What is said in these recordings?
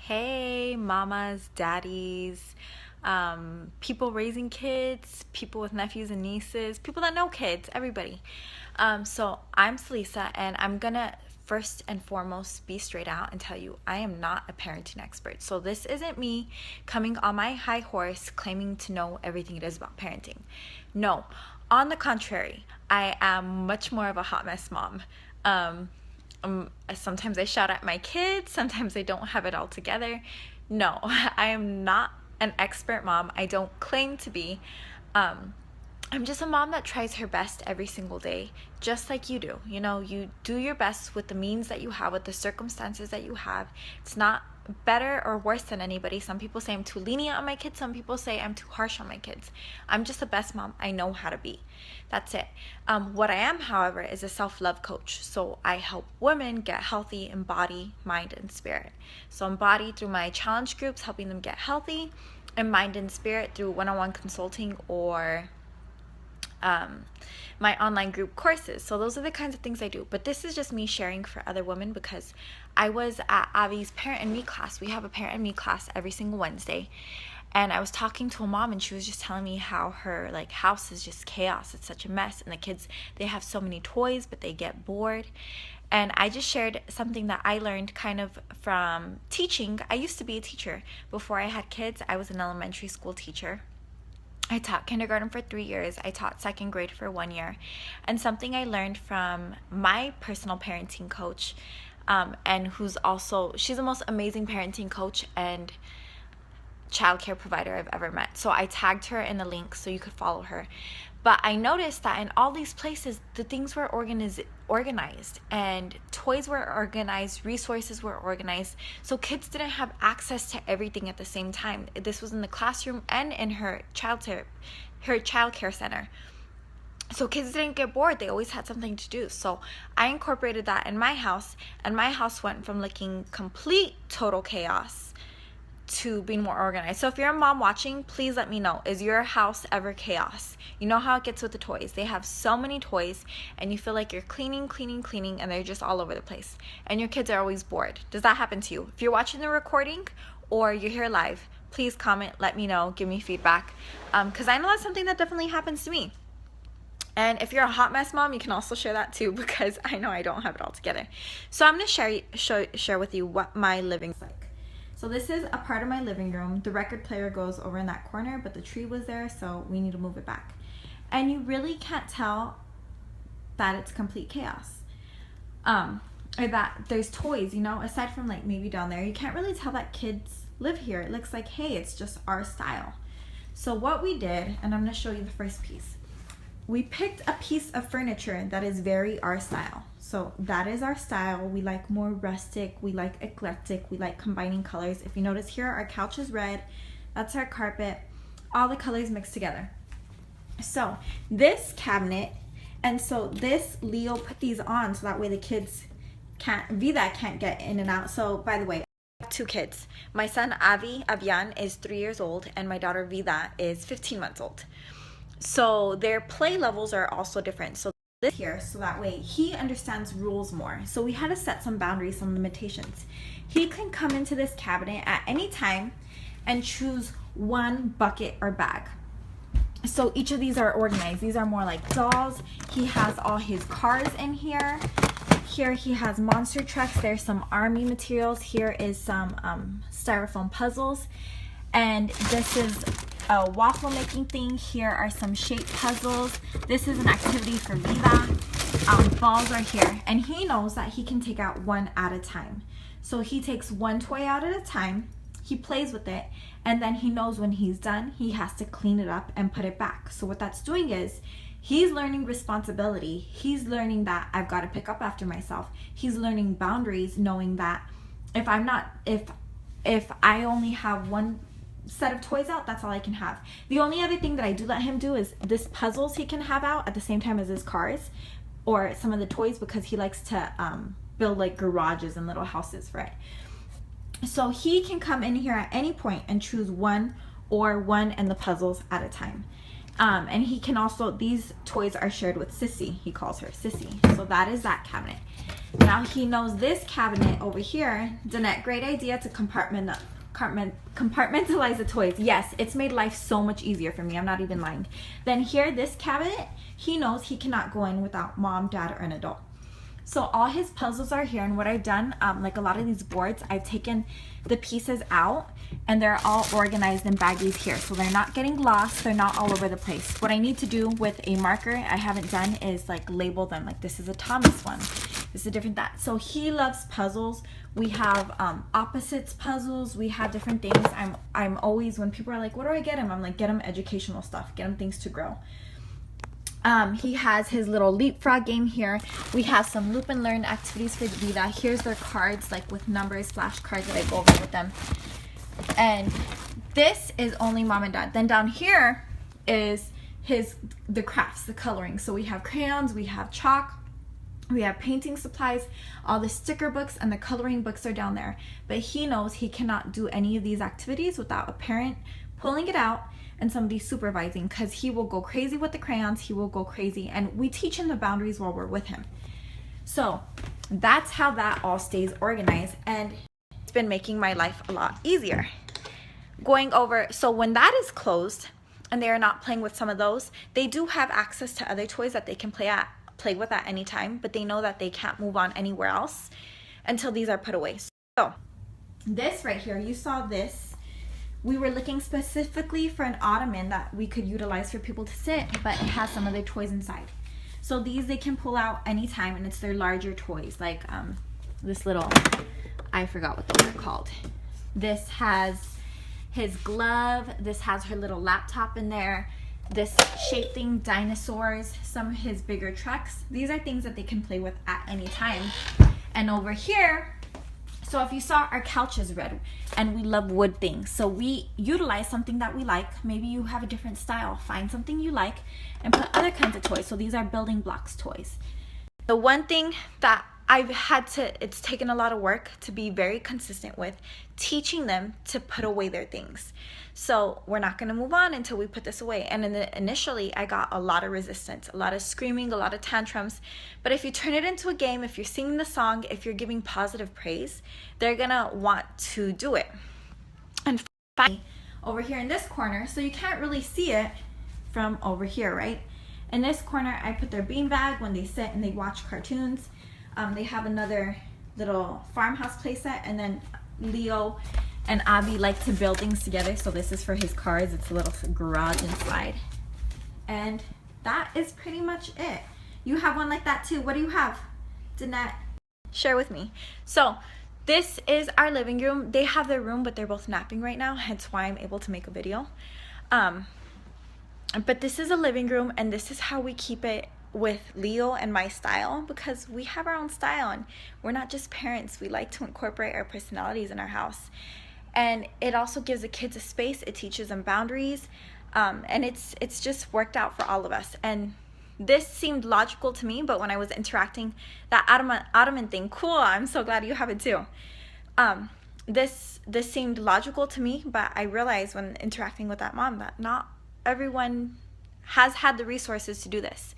Hey, mamas, daddies, people raising kids, people with nephews and nieces, people that know kids, everybody. So I'm Salisa, and I'm gonna first and foremost be straight out and tell you I am not a parenting expert. So this isn't me coming on my high horse claiming to know everything it is about parenting. No, on the contrary, I am much more of a hot mess mom. Sometimes I shout at my kids, sometimes I don't have it all together. No, I am not an expert mom. I don't claim to be. I'm just a mom that tries her best every single day, just like you do. You know, you do your best with the means that you have, with the circumstances that you have. It's not better or worse than anybody. Some people say I'm too lenient on my kids. Some people say I'm too harsh on my kids. I'm just the best mom I know how to be. That's it. What I am, however, is a self-love coach. So I help women get healthy in body, mind, and spirit. So in body through my challenge groups, helping them get healthy, and mind and spirit through one-on-one consulting or my online group courses. So those are the kinds of things I do. But this is just me sharing for other women because I was at Avi's Parent and Me class. We have a Parent and Me class every single Wednesday. And I was talking to a mom, and she was just telling me how her house is just chaos. It's such a mess. And the kids, they have so many toys, but they get bored. And I just shared something that I learned kind of from teaching. I used to be a teacher. Before I had kids, I was an elementary school teacher. I taught kindergarten for 3 years. I taught second grade for 1 year. And something I learned from my personal parenting coach, and she's the most amazing parenting coach and childcare provider I've ever met. So I tagged her in the link so you could follow her. But I noticed that in all these places, the things were organized, and toys were organized, resources were organized. So kids didn't have access to everything at the same time. This was in the classroom and in her childcare center. So kids didn't get bored. They always had something to do. So I incorporated that in my house, and my house went from looking complete total chaos to being more organized. So if you're a mom watching, please let me know. Is your house ever chaos? You know how it gets with the toys. They have so many toys, and you feel like you're cleaning, and they're just all over the place. And your kids are always bored. Does that happen to you? If you're watching the recording or you're here live, please comment, let me know, give me feedback. Because I know that's something that definitely happens to me. And if you're a hot mess mom, you can also share that too, because I know I don't have it all together. So I'm going to share with you what my living's like. So this is a part of my living room. The record player goes over in that corner, but the tree was there, so we need to move it back. And you really can't tell that it's complete chaos. Or that there's toys, aside from maybe down there. You can't really tell that kids live here. It looks like, hey, it's just our style. So what we did, and I'm going to show you the first piece. We picked a piece of furniture that is very our style. So that is our style. We like more rustic, we like eclectic, we like combining colors. If you notice here, our couch is red, that's our carpet, all the colors mixed together. So this cabinet, and so this, Leo put these on so that way the kids can't get in and out. So by the way, I have 2 kids. My son Avian is 3 years old, and my daughter Vida is 15 months old. So their play levels are also different. So this here, so that way he understands rules more. So we had to set some boundaries, some limitations. He can come into this cabinet at any time and choose one bucket or bag. So each of these are organized. These are more like dolls. He has all his cars in here. Here he has monster trucks. There's some army materials. Here is some styrofoam puzzles. And this is a waffle making thing. Here are some shape puzzles. This is an activity for Vida. Balls are here, and he knows that he can take out one at a time. So he takes one toy out at a time, he plays with it, and then he knows when he's done, he has to clean it up and put it back. So what that's doing is he's learning responsibility. He's learning that I've got to pick up after myself. He's learning boundaries, knowing that if I only have one set of toys out, that's all I can have. The only other thing that I do let him do is this puzzles he can have out at the same time as his cars or some of the toys, because he likes to build garages and little houses for it. So he can come in here at any point and choose one and the puzzles at a time. And he can also, these toys are shared with Sissy. He calls her Sissy. So that is that cabinet. Now he knows this cabinet over here. Danette, great idea to compartmentalize the toys. Yes, it's made life so much easier for me. I'm not even lying. Then here, this cabinet, he knows he cannot go in without mom, dad, or an adult. So all his puzzles are here, and what I've done, like a lot of these boards, I've taken the pieces out and they're all organized in baggies here. So they're not getting lost, they're not all over the place. What I need to do with a marker I haven't done is like label them. Like this is a Thomas one, this is a different that. So he loves puzzles. We have opposites puzzles, we have different things. I'm always, when people are like, what do I get him? I'm like, get him educational stuff, get him things to grow. He has his little leapfrog game here. We have some loop and learn activities for Vida. Here's their cards, like with numbers, flashcards that I go over with them. And this is only mom and dad. Then down here is the crafts, the coloring. So we have crayons, we have chalk, we have painting supplies, all the sticker books and the coloring books are down there. But he knows he cannot do any of these activities without a parent pulling it out and somebody supervising, because he will go crazy with the crayons, he will go crazy, and we teach him the boundaries while we're with him. So that's how that all stays organized, and it's been making my life a lot easier. Going over, so when that is closed and they are not playing with some of those, they do have access to other toys that they can play with at any time, but they know that they can't move on anywhere else until these are put away. So this right here, you saw this. We were looking specifically for an ottoman that we could utilize for people to sit, but it has some other toys inside. So these they can pull out anytime, and it's their larger toys, like this little, I forgot what those are called. This has his glove, this has her little laptop in there, this shape thing, dinosaurs, some of his bigger trucks. These are things that they can play with at any time. And over here, so if you saw, our couch is red, and we love wood things. So we utilize something that we like. Maybe you have a different style. Find something you like and put other kinds of toys. So these are building blocks toys. The one thing that I've had to, it's taken a lot of work to be very consistent with teaching them to put away their things. So we're not going to move on until we put this away. And initially I got a lot of resistance, a lot of screaming, a lot of tantrums. But if you turn it into a game, if you're singing the song, if you're giving positive praise, they're going to want to do it. And finally, over here in this corner, so you can't really see it from over here, right? In this corner, I put their beanbag when they sit and they watch cartoons. They have another little farmhouse playset, and then Leo and Abby like to build things together. So this is for his cars. It's a little garage inside. And that is pretty much it. You have one like that too. What do you have, Danette? Share with me. So this is our living room. They have their room, but they're both napping right now, hence why I'm able to make a video. But this is a living room, and this is how we keep it with Leo and my style, because we have our own style and we're not just parents. We like to incorporate our personalities in our house, and it also gives the kids a space. It teaches them boundaries, and it's just worked out for all of us. And this seemed logical to me, but when I was interacting, that ottoman thing, cool, I'm so glad you have it too. This seemed logical to me, but I realized when interacting with that mom that not everyone has had the resources to do this.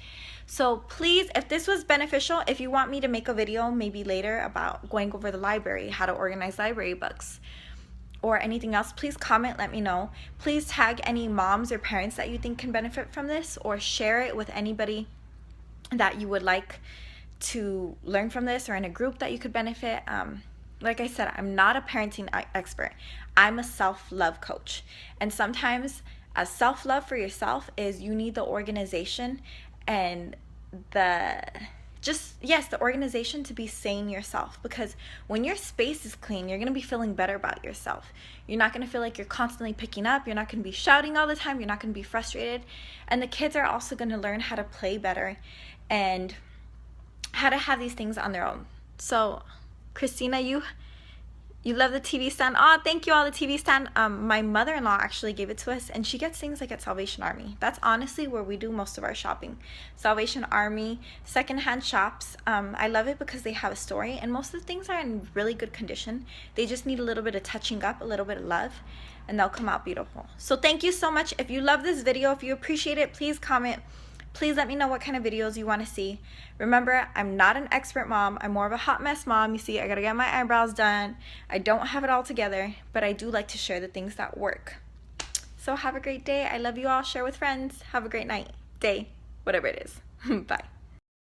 So please, if this was beneficial, if you want me to make a video maybe later about going over the library, how to organize library books, or anything else, please comment, let me know. Please tag any moms or parents that you think can benefit from this, or share it with anybody that you would like to learn from this, or in a group that you could benefit. Like I said, I'm not a parenting expert. I'm a self-love coach. And sometimes self-love for yourself is you need the organization and the organization to be sane yourself, because when your space is clean, you're going to be feeling better about yourself. You're not going to feel like you're constantly picking up. You're not going to be shouting all the time. You're not going to be frustrated. And the kids are also going to learn how to play better and how to have these things on their own. So Christina, you love the TV stand. Oh, thank you, all the TV stand. My mother-in-law actually gave it to us, and she gets things like at Salvation Army. That's honestly where we do most of our shopping. Salvation Army, secondhand shops. I love it because they have a story, and most of the things are in really good condition. They just need a little bit of touching up, a little bit of love, and they'll come out beautiful. So thank you so much. If you love this video, if you appreciate it, please comment Please let me know what kind of videos you want to see. Remember, I'm not an expert mom. I'm more of a hot mess mom. You see, I gotta get my eyebrows done. I don't have it all together, but I do like to share the things that work. So have a great day. I love you all. Share with friends. Have a great night, day, whatever it is. Bye.